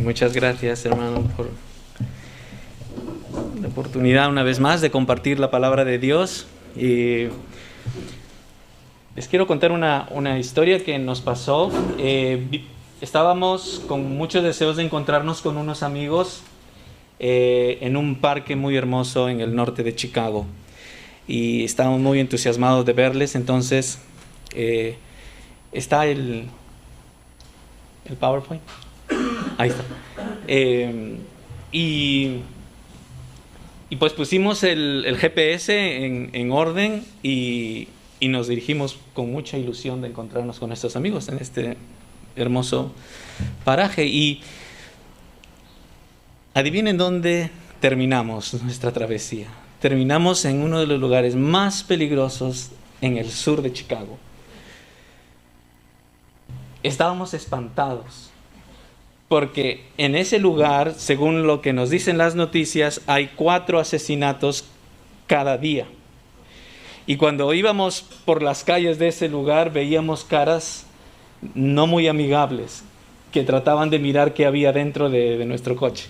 Muchas gracias, hermano, por la oportunidad una vez más de compartir la palabra de Dios. Y les quiero contar una historia que nos pasó. Estábamos con muchos deseos de encontrarnos con unos amigos en un parque muy hermoso en el norte de Chicago. Y estábamos muy entusiasmados de verles. Entonces, está el PowerPoint. Ahí está. Y pues pusimos el GPS en orden y nos dirigimos con mucha ilusión de encontrarnos con estos amigos en este hermoso paraje. Y adivinen dónde terminamos nuestra travesía. Terminamos en uno de los lugares más peligrosos en el sur de Chicago. Estábamos espantados, porque en ese lugar, según lo que nos dicen las noticias, hay 4 asesinatos cada día. Y cuando íbamos por las calles de ese lugar, veíamos caras no muy amigables, que trataban de mirar qué había dentro de nuestro coche.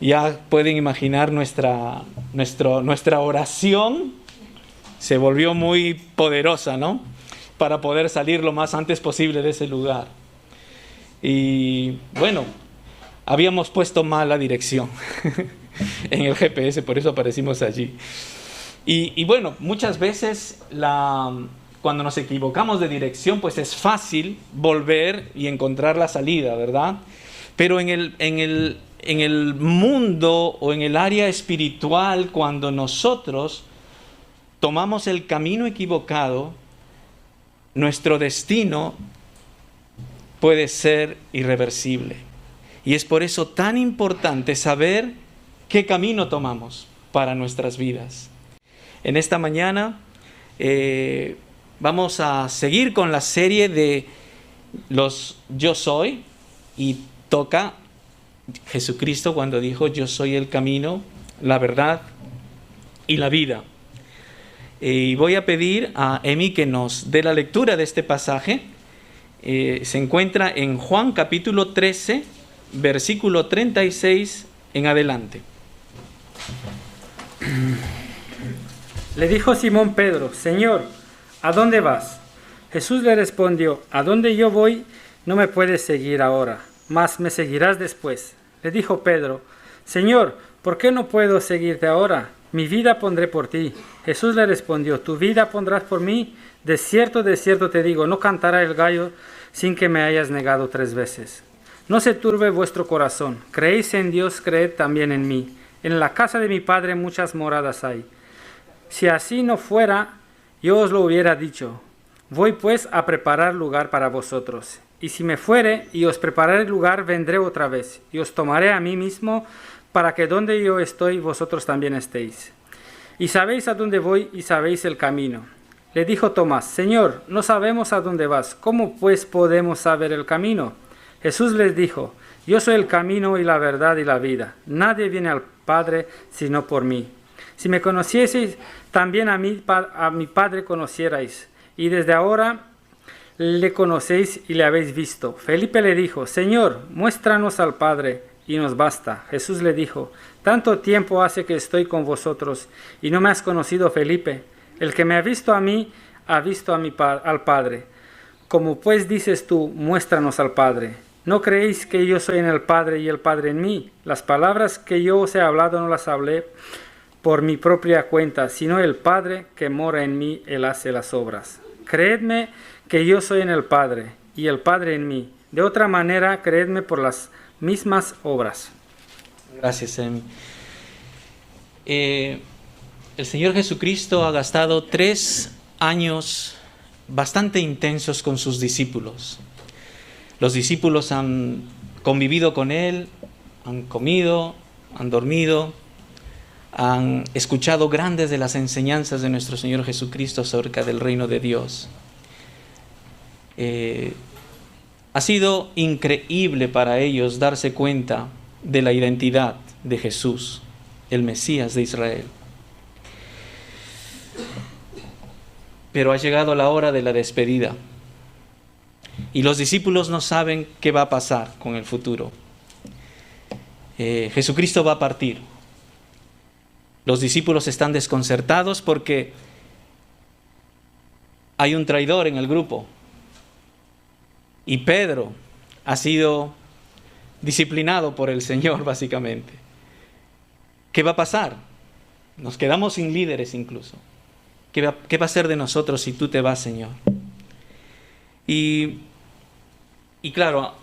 Ya pueden imaginar nuestra oración se volvió muy poderosa, ¿no? Para poder salir lo más antes posible de ese lugar. Y bueno, habíamos puesto mal la dirección en el GPS, por eso aparecimos allí. Y bueno, muchas veces cuando nos equivocamos de dirección, pues es fácil volver y encontrar la salida, ¿verdad? Pero en el mundo o en el área espiritual, cuando nosotros tomamos el camino equivocado, nuestro destino puede ser irreversible. Y es por eso tan importante saber qué camino tomamos para nuestras vidas. En esta mañana vamos a seguir con la serie de los Yo Soy, y toca Jesucristo cuando dijo: yo soy el camino, la verdad y la vida. Y voy a pedir a Emi que nos dé la lectura de este pasaje. Se encuentra en Juan capítulo 13, versículo 36 en adelante. Le dijo Simón Pedro: Señor, ¿a dónde vas? Jesús le respondió: a donde yo voy no me puedes seguir ahora, mas me seguirás después. Le dijo Pedro: Señor, ¿por qué no puedo seguirte ahora? Mi vida pondré por ti. Jesús le respondió: ¿tu vida pondrás por mí? De cierto te digo, no cantará el gallo sin que me hayas negado 3 veces. No se turbe vuestro corazón. Creéis en Dios, creed también en mí. En la casa de mi Padre muchas moradas hay. Si así no fuera, yo os lo hubiera dicho. Voy pues a preparar lugar para vosotros. Y si me fuere y os prepararé lugar, vendré otra vez, y os tomaré a mí mismo, para que donde yo estoy, vosotros también estéis. Y sabéis a dónde voy, y sabéis el camino. Le dijo Tomás: Señor, no sabemos a dónde vas, ¿cómo pues podemos saber el camino? Jesús les dijo: Yo soy el camino y la verdad y la vida. Nadie viene al Padre sino por mí. Si me conocieseis, también a mi Padre conocierais. Y desde ahora le conocéis y le habéis visto. Felipe le dijo: Señor, muéstranos al Padre, y nos basta. Jesús le dijo: Tanto tiempo hace que estoy con vosotros, y no me has conocido, Felipe. El que me ha visto a mí, ha visto al Padre. Como pues dices tú: muéstranos al Padre. ¿No creéis que yo soy en el Padre y el Padre en mí? Las palabras que yo os he hablado no las hablé por mi propia cuenta, sino el Padre que mora en mí, Él hace las obras. Creedme que yo soy en el Padre y el Padre en mí. De otra manera, creedme por las mismas obras. Gracias, Emi. El Señor Jesucristo ha gastado 3 años bastante intensos con sus discípulos. Los discípulos han convivido con Él, han comido, han dormido, han escuchado grandes de las enseñanzas de nuestro Señor Jesucristo acerca del reino de Dios. Ha sido increíble para ellos darse cuenta de la identidad de Jesús, el Mesías de Israel. Pero ha llegado la hora de la despedida. Y los discípulos no saben qué va a pasar con el futuro. Jesucristo va a partir. Los discípulos están desconcertados porque hay un traidor en el grupo. Y Pedro ha sido disciplinado por el Señor, básicamente. ¿Qué va a pasar? Nos quedamos sin líderes incluso. ¿Qué va a ser de nosotros si tú te vas, Señor? Y claro,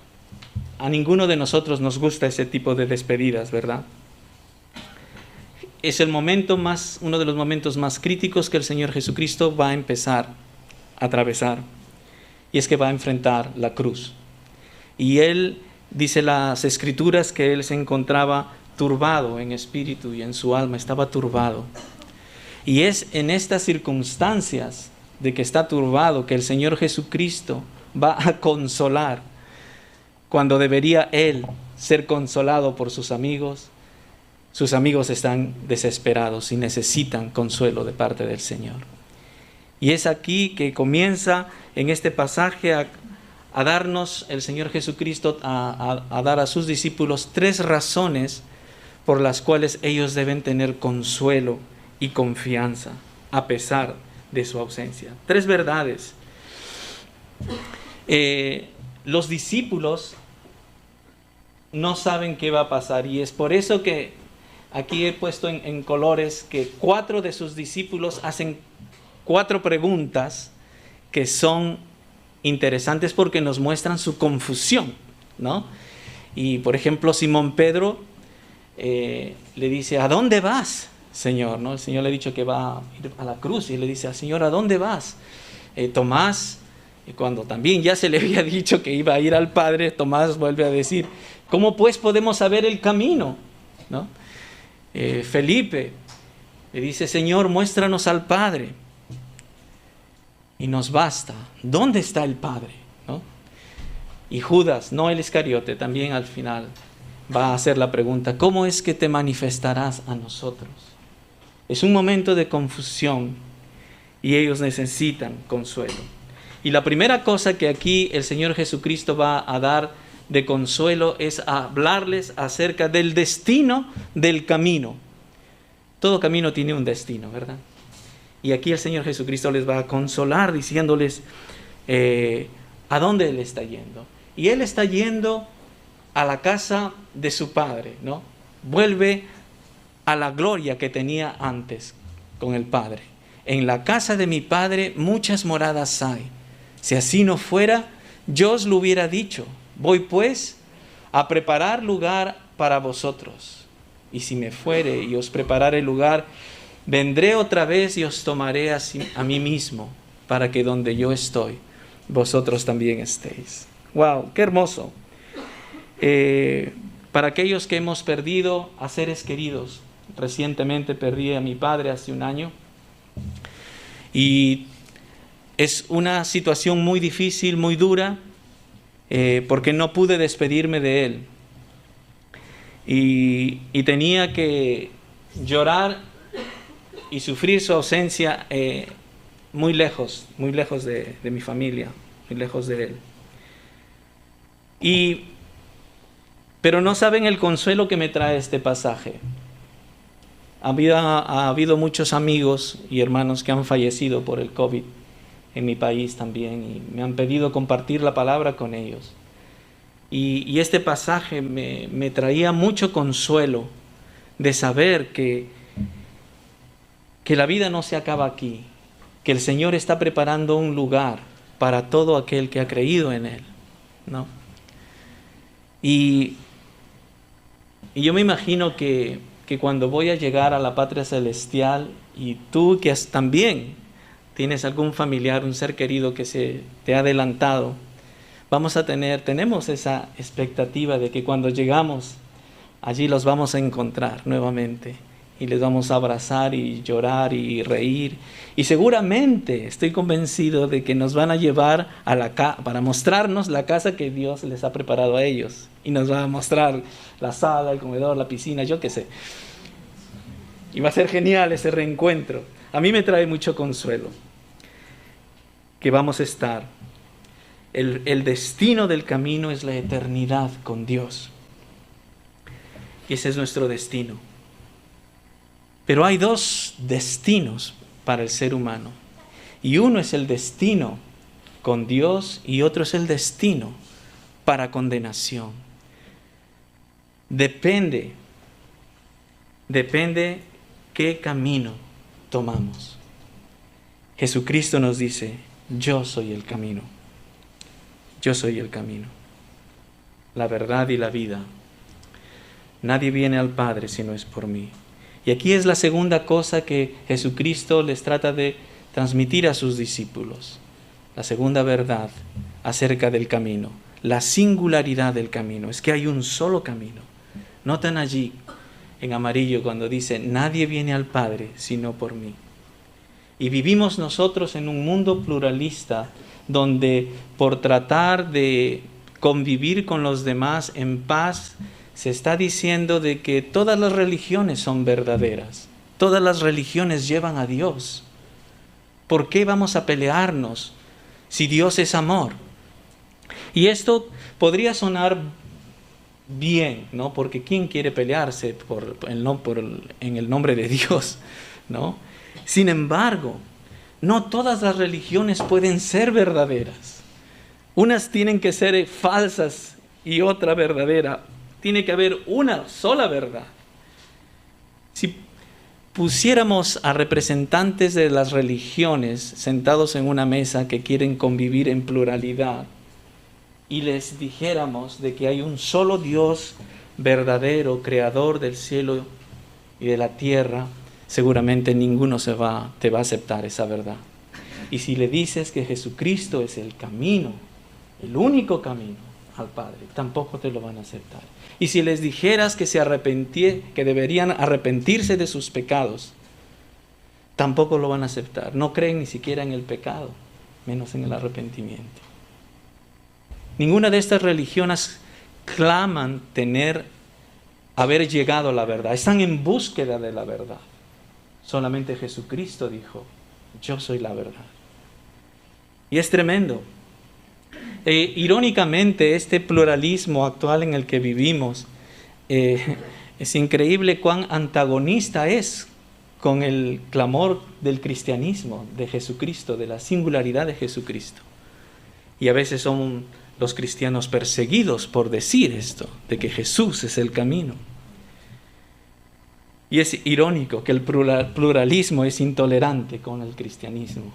a ninguno de nosotros nos gusta ese tipo de despedidas, ¿verdad? Es uno de los momentos más críticos que el Señor Jesucristo va a empezar a atravesar. Y es que va a enfrentar la cruz. Y Él, dice las Escrituras, que Él se encontraba turbado en espíritu y en su alma, estaba turbado. Y es en estas circunstancias de que está turbado que el Señor Jesucristo va a consolar, cuando debería Él ser consolado por sus amigos. Sus amigos están desesperados y necesitan consuelo de parte del Señor. Y es aquí que comienza en este pasaje a darnos el Señor Jesucristo, a dar a sus discípulos 3 razones por las cuales ellos deben tener consuelo y confianza a pesar de su ausencia. 3 verdades. Los discípulos no saben qué va a pasar, y es por eso que aquí he puesto en colores que 4 de sus discípulos hacen 4 preguntas que son interesantes porque nos muestran su confusión, ¿no? Y por ejemplo, Simón Pedro le dice: ¿a dónde vas, Señor? ¿No? El Señor le ha dicho que va a ir a la cruz, y le dice al Señor: ¿a dónde vas? Tomás, cuando también ya se le había dicho que iba a ir al Padre, Tomás vuelve a decir: ¿cómo pues podemos saber el camino? ¿No? Felipe le dice: Señor, muéstranos al Padre y nos basta. ¿Dónde está el Padre? ¿No? Y Judas, no el Iscariote, también al final va a hacer la pregunta: ¿cómo es que te manifestarás a nosotros? Es un momento de confusión y ellos necesitan consuelo. Y la primera cosa que aquí el Señor Jesucristo va a dar de consuelo es hablarles acerca del destino del camino. Todo camino tiene un destino, ¿verdad? Y aquí el Señor Jesucristo les va a consolar diciéndoles a dónde Él está yendo. Y Él está yendo a la casa de su Padre, ¿no? Vuelve a la gloria que tenía antes con el Padre. En la casa de mi Padre muchas moradas hay. Si así no fuera, yo os lo hubiera dicho. Voy pues a preparar lugar para vosotros. Y si me fuere y os preparare lugar, vendré otra vez y os tomaré a mí mismo, para que donde yo estoy, vosotros también estéis. ¡Wow! ¡Qué hermoso! Para aquellos que hemos perdido a seres queridos, recientemente perdí a mi padre hace un año, y es una situación muy difícil, muy dura, porque no pude despedirme de él. Y tenía que llorar y sufrir su ausencia muy lejos de mi familia, muy lejos de él. Pero no saben el consuelo que me trae este pasaje. Ha habido muchos amigos y hermanos que han fallecido por el COVID en mi país también, y me han pedido compartir la palabra con ellos. Y este pasaje me traía mucho consuelo de saber que la vida no se acaba aquí, que el Señor está preparando un lugar para todo aquel que ha creído en Él, ¿no? Y yo me imagino que cuando voy a llegar a la patria celestial, y tú que también tienes algún familiar, un ser querido que se te ha adelantado, tenemos esa expectativa de que cuando llegamos allí los vamos a encontrar nuevamente y les vamos a abrazar y llorar y reír, y seguramente estoy convencido de que nos van a llevar para mostrarnos la casa que Dios les ha preparado a ellos, y nos va a mostrar la sala, el comedor, la piscina, yo qué sé, y va a ser genial ese reencuentro. A mí me trae mucho consuelo que vamos a estar El destino del camino es la eternidad con Dios. Y ese es nuestro destino. Pero hay dos destinos para el ser humano. Y uno es el destino con Dios y otro es el destino para condenación. Depende qué camino tomamos. Jesucristo nos dice, yo soy el camino. Yo soy el camino, la verdad y la vida. Nadie viene al Padre si no es por mí. Y aquí es la segunda cosa que Jesucristo les trata de transmitir a sus discípulos. La segunda verdad acerca del camino, la singularidad del camino, es que hay un solo camino. Notan allí en amarillo cuando dice, nadie viene al Padre sino por mí. Y vivimos nosotros en un mundo pluralista donde por tratar de convivir con los demás en paz, se está diciendo de que todas las religiones son verdaderas. Todas las religiones llevan a Dios. ¿Por qué vamos a pelearnos si Dios es amor? Y esto podría sonar bien, ¿no? Porque ¿quién quiere pelearse en el nombre de Dios, ¿no? Sin embargo, no todas las religiones pueden ser verdaderas. Unas tienen que ser falsas y otra verdadera. Tiene que haber una sola verdad. Si pusiéramos a representantes de las religiones sentados en una mesa que quieren convivir en pluralidad y les dijéramos de que hay un solo Dios verdadero, creador del cielo y de la tierra, seguramente ninguno te va a aceptar esa verdad. Y si le dices que Jesucristo es el camino, el único camino al Padre, tampoco te lo van a aceptar. Y si les dijeras que deberían arrepentirse de sus pecados, tampoco lo van a aceptar. No creen ni siquiera en el pecado, menos en el arrepentimiento. Ninguna de estas religiones claman haber llegado a la verdad. Están en búsqueda de la verdad. Solamente Jesucristo dijo, yo soy la verdad. Y es tremendo. Irónicamente, este pluralismo actual en el que vivimos, es increíble cuán antagonista es con el clamor del cristianismo, de Jesucristo, de la singularidad de Jesucristo. Y a veces son los cristianos perseguidos por decir esto, de que Jesús es el camino. Y es irónico que el pluralismo es intolerante con el cristianismo.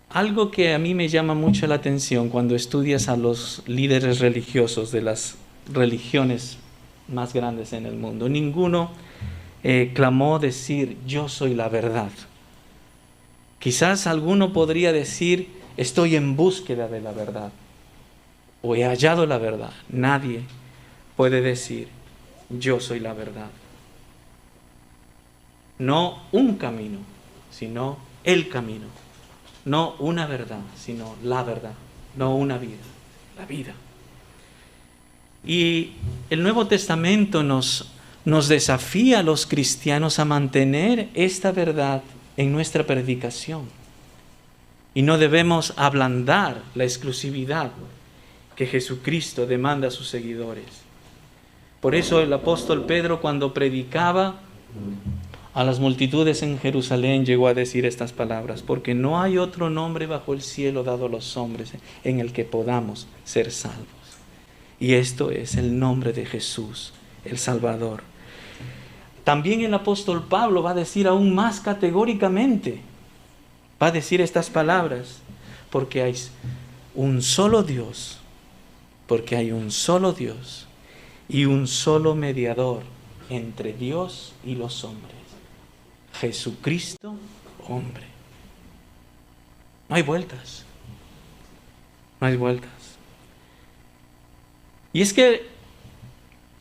Algo que a mí me llama mucho la atención cuando estudias a los líderes religiosos de las religiones más grandes en el mundo, ninguno clamó decir, yo soy la verdad. Quizás alguno podría decir, estoy en búsqueda de la verdad, o he hallado la verdad. Nadie puede decir, yo soy la verdad. No un camino, sino el camino. No una verdad, sino la verdad. No una vida, la vida. Y el Nuevo Testamento nos desafía a los cristianos a mantener esta verdad en nuestra predicación. Y no debemos ablandar la exclusividad que Jesucristo demanda a sus seguidores. Por eso el apóstol Pedro, cuando predicaba a las multitudes en Jerusalén, llegó a decir estas palabras, porque no hay otro nombre bajo el cielo dado a los hombres en el que podamos ser salvos. Y esto es el nombre de Jesús, el Salvador. También el apóstol Pablo va a decir aún más categóricamente, va a decir estas palabras, porque hay un solo Dios, porque hay un solo Dios y un solo mediador entre Dios y los hombres, Jesucristo, hombre. No hay vueltas. No hay vueltas. Y es que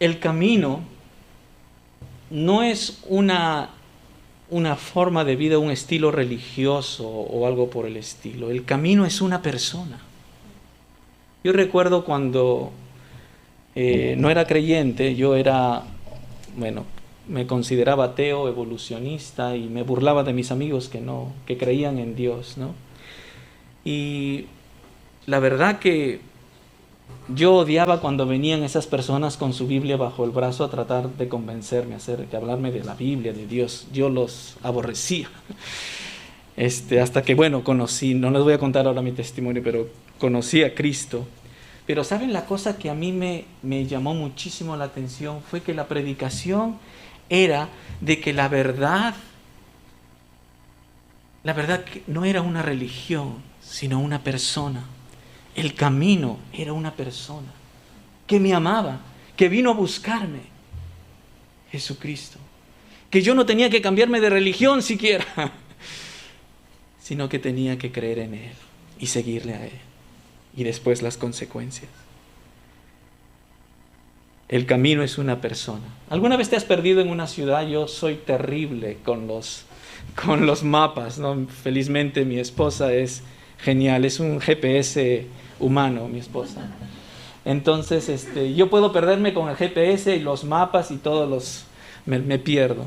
el camino no es una forma de vida, un estilo religioso o algo por el estilo. El camino es una persona. Yo recuerdo cuando no era creyente, me consideraba ateo, evolucionista, y me burlaba de mis amigos que creían en Dios, ¿no? Y la verdad que yo odiaba cuando venían esas personas con su Biblia bajo el brazo a tratar de convencerme, de hablarme de la Biblia, de Dios. Yo los aborrecía. Hasta que, bueno, conocí, no les voy a contar ahora mi testimonio, pero conocí a Cristo. Pero ¿saben la cosa que a mí me llamó muchísimo la atención? Fue que la predicación era de que la verdad que no era una religión, sino una persona. El camino era una persona que me amaba, que vino a buscarme, Jesucristo. Que yo no tenía que cambiarme de religión siquiera, sino que tenía que creer en Él y seguirle a Él. Y después las consecuencias. El camino es una persona. ¿Alguna vez te has perdido en una ciudad? Yo soy terrible con los mapas, ¿no? Felizmente mi esposa es genial, es un GPS humano, mi esposa. Entonces, yo puedo perderme con el GPS y los mapas y todos me pierdo.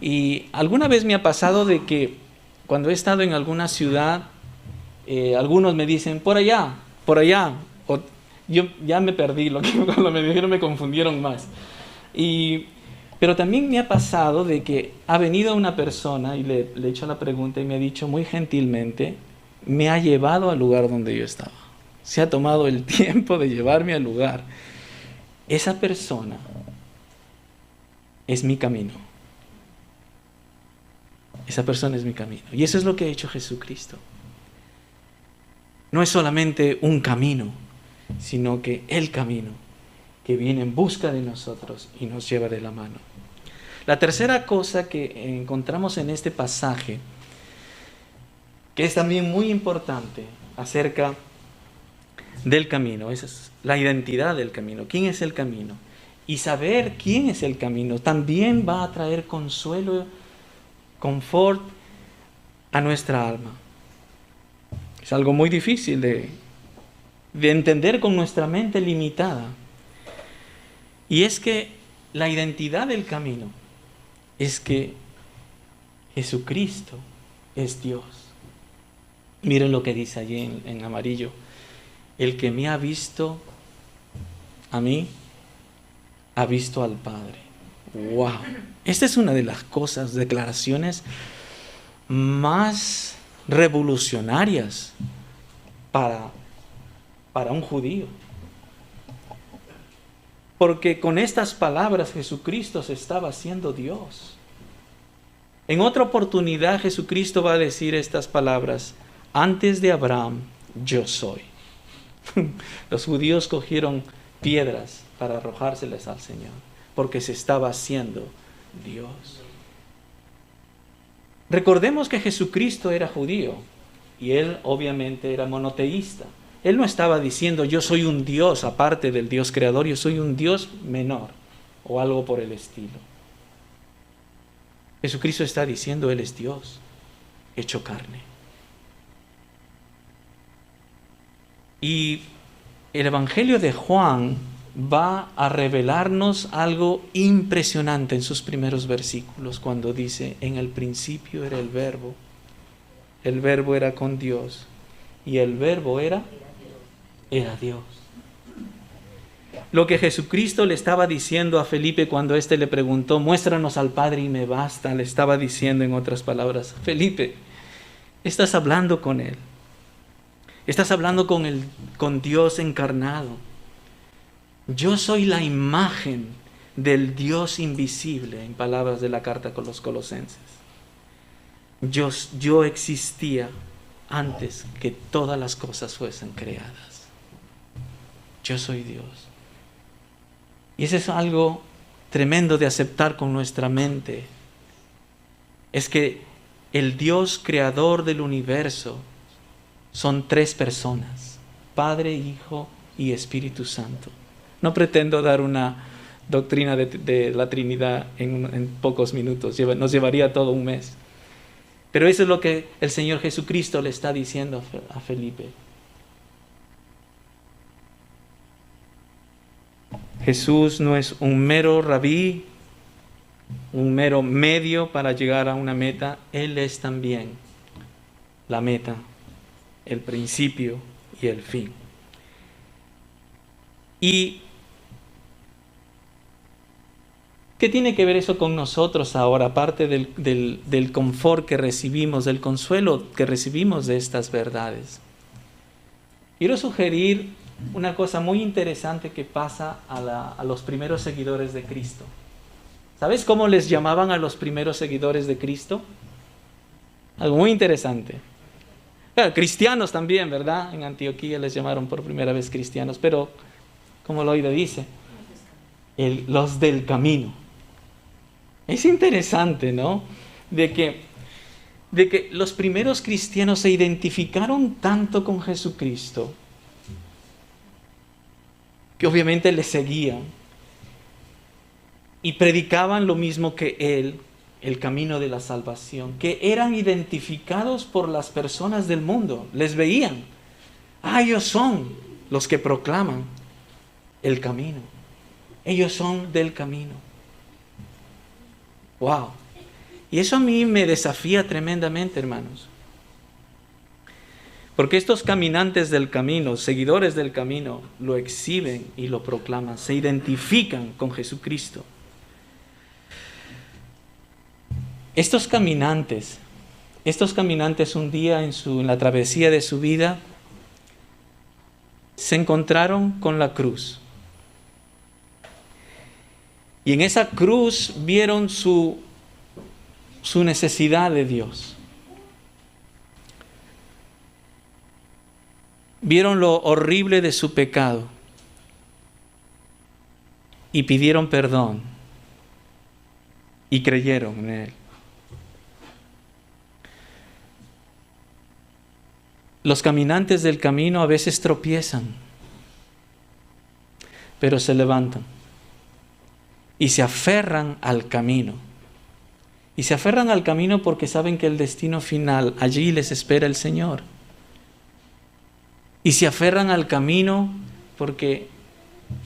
Y alguna vez me ha pasado de que cuando he estado en alguna ciudad, algunos me dicen, por allá, o yo ya me perdí, cuando me dijeron me confundieron más. Pero también me ha pasado de que ha venido una persona y le he hecho la pregunta y me ha dicho muy gentilmente, me ha llevado al lugar donde yo estaba. Se ha tomado el tiempo de llevarme al lugar. Esa persona es mi camino. Esa persona es mi camino. Y eso es lo que ha hecho Jesucristo. No es solamente un camino, sino que el camino que viene en busca de nosotros y nos lleva de la mano. La tercera cosa que encontramos en este pasaje, que es también muy importante acerca del camino, esa es la identidad del camino. ¿Quién es el camino? Y saber quién es el camino también va a traer consuelo, confort a nuestra alma. Es algo muy difícil de entender con nuestra mente limitada. Y es que la identidad del camino es que Jesucristo es Dios. Miren lo que dice allí en amarillo. El que me ha visto a mí, ha visto al Padre. ¡Wow! Esta es una de las declaraciones más revolucionarias para un judío. Porque con estas palabras Jesucristo se estaba haciendo Dios. En otra oportunidad Jesucristo va a decir estas palabras: antes de Abraham, yo soy. Los judíos cogieron piedras para arrojárselas al Señor, porque se estaba haciendo Dios. Recordemos que Jesucristo era judío y Él obviamente era monoteísta. Él no estaba diciendo yo soy un Dios aparte del Dios creador, yo soy un Dios menor o algo por el estilo. Jesucristo está diciendo Él es Dios hecho carne. Y el Evangelio de Juan va a revelarnos algo impresionante en sus primeros versículos, cuando dice, en el principio era el Verbo era con Dios, y el Verbo era Dios. Lo que Jesucristo le estaba diciendo a Felipe cuando éste le preguntó, muéstranos al Padre y me basta, le estaba diciendo en otras palabras, Felipe, estás hablando con Él. Estás hablando con Dios encarnado. Yo soy la imagen del Dios invisible, en palabras de la carta con los Colosenses. Yo existía antes que todas las cosas fuesen creadas. Yo soy Dios. Y eso es algo tremendo de aceptar con nuestra mente. Es que el Dios creador del universo son tres personas: Padre, Hijo y Espíritu Santo. No pretendo dar una doctrina de la Trinidad en pocos minutos, nos llevaría todo un mes. Pero eso es lo que el Señor Jesucristo le está diciendo a Felipe. Jesús no es un mero rabí, un mero medio para llegar a una meta. Él es también la meta. el principio y el fin. ¿Y qué tiene que ver eso con nosotros ahora, aparte del confort que recibimos, del consuelo que recibimos de estas verdades? Quiero sugerir una cosa muy interesante que pasa a los primeros seguidores de Cristo. ¿Sabes cómo les llamaban a los primeros seguidores de Cristo? Algo muy interesante. Claro, cristianos también, ¿verdad? En Antioquía les llamaron por primera vez cristianos, pero como Loida dice, los del camino. Es interesante, ¿no? De que los primeros cristianos se identificaron tanto con Jesucristo que obviamente le seguían y predicaban lo mismo que Él, el camino de la salvación, que eran identificados por las personas del mundo, les veían. Ellos son los que proclaman el camino. Ellos son del camino. ¡Wow! Y eso a mí me desafía tremendamente, hermanos. Porque estos caminantes del camino, seguidores del camino, lo exhiben y lo proclaman, se identifican con Jesucristo. Estos caminantes un día en la travesía de su vida se encontraron con la cruz. Y en esa cruz vieron su necesidad de Dios. Vieron lo horrible de su pecado y pidieron perdón y creyeron en Él. Los caminantes del camino a veces tropiezan, pero se levantan y se aferran al camino. Y se aferran al camino porque saben que el destino final, allí les espera el Señor. Y se aferran al camino porque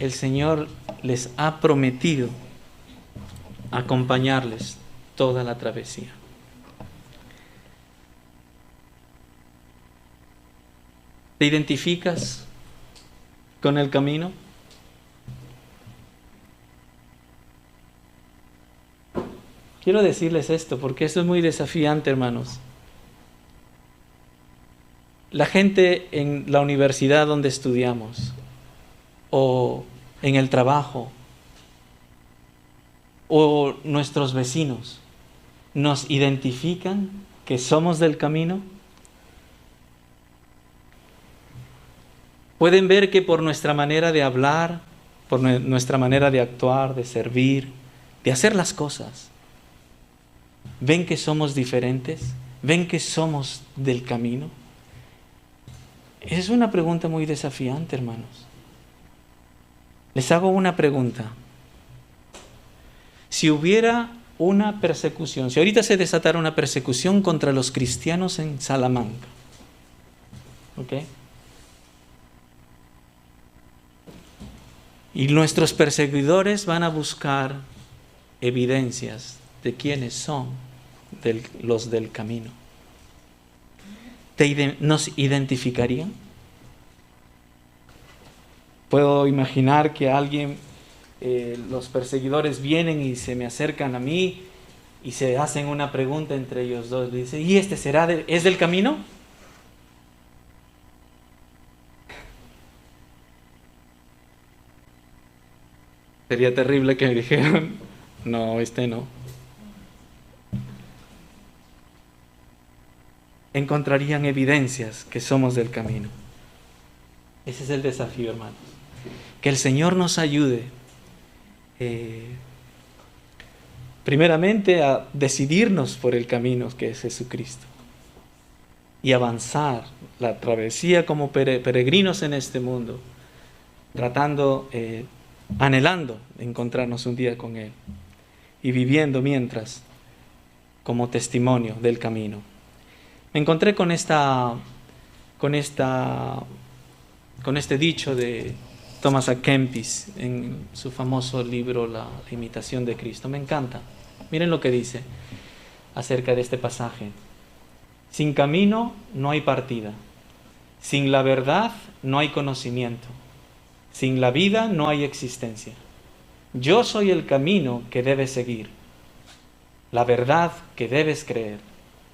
el Señor les ha prometido acompañarles toda la travesía. ¿Te identificas con el camino? Quiero decirles esto porque esto es muy desafiante, hermanos. La gente en la universidad donde estudiamos, o en el trabajo, o nuestros vecinos, ¿nos identifican que somos del camino? Pueden ver que por nuestra manera de hablar, por nuestra manera de actuar, de servir, de hacer las cosas, ven que somos diferentes, ven que somos del camino. Es una pregunta muy desafiante, hermanos. Les hago una pregunta. Si hubiera una persecución, si ahorita se desatara una persecución contra los cristianos en Salamanca, ¿ok? Y nuestros perseguidores van a buscar evidencias de quiénes son los del camino. ¿Nos identificarían? Puedo imaginar que los perseguidores vienen y se me acercan a mí y se hacen una pregunta entre ellos dos. Le dicen, ¿y este es del camino? Sería terrible que me dijeran, no, este no. Encontrarían evidencias que somos del camino. Ese es el desafío, hermanos. Que el Señor nos ayude, primeramente, a decidirnos por el camino que es Jesucristo y avanzar la travesía como peregrinos en este mundo, tratando, anhelando encontrarnos un día con Él y viviendo mientras como testimonio del camino. Me encontré con este dicho de Thomas A. Kempis en su famoso libro La imitación de Cristo. Me encanta. Miren lo que dice acerca de este pasaje. Sin camino no hay partida. Sin la verdad no hay conocimiento. Sin la vida no hay existencia. Yo soy el camino que debes seguir, la verdad que debes creer,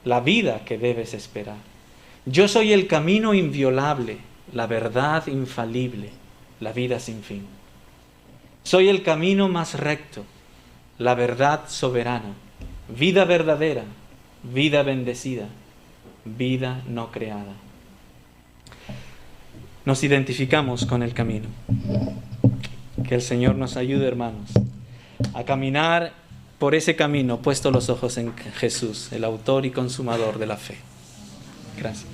la vida que debes esperar. Yo soy el camino inviolable, la verdad infalible, la vida sin fin. Soy el camino más recto, la verdad soberana, vida verdadera, vida bendecida, vida no creada. Nos identificamos con el camino. Que el Señor nos ayude, hermanos, a caminar por ese camino, puesto los ojos en Jesús, el autor y consumador de la fe. Gracias.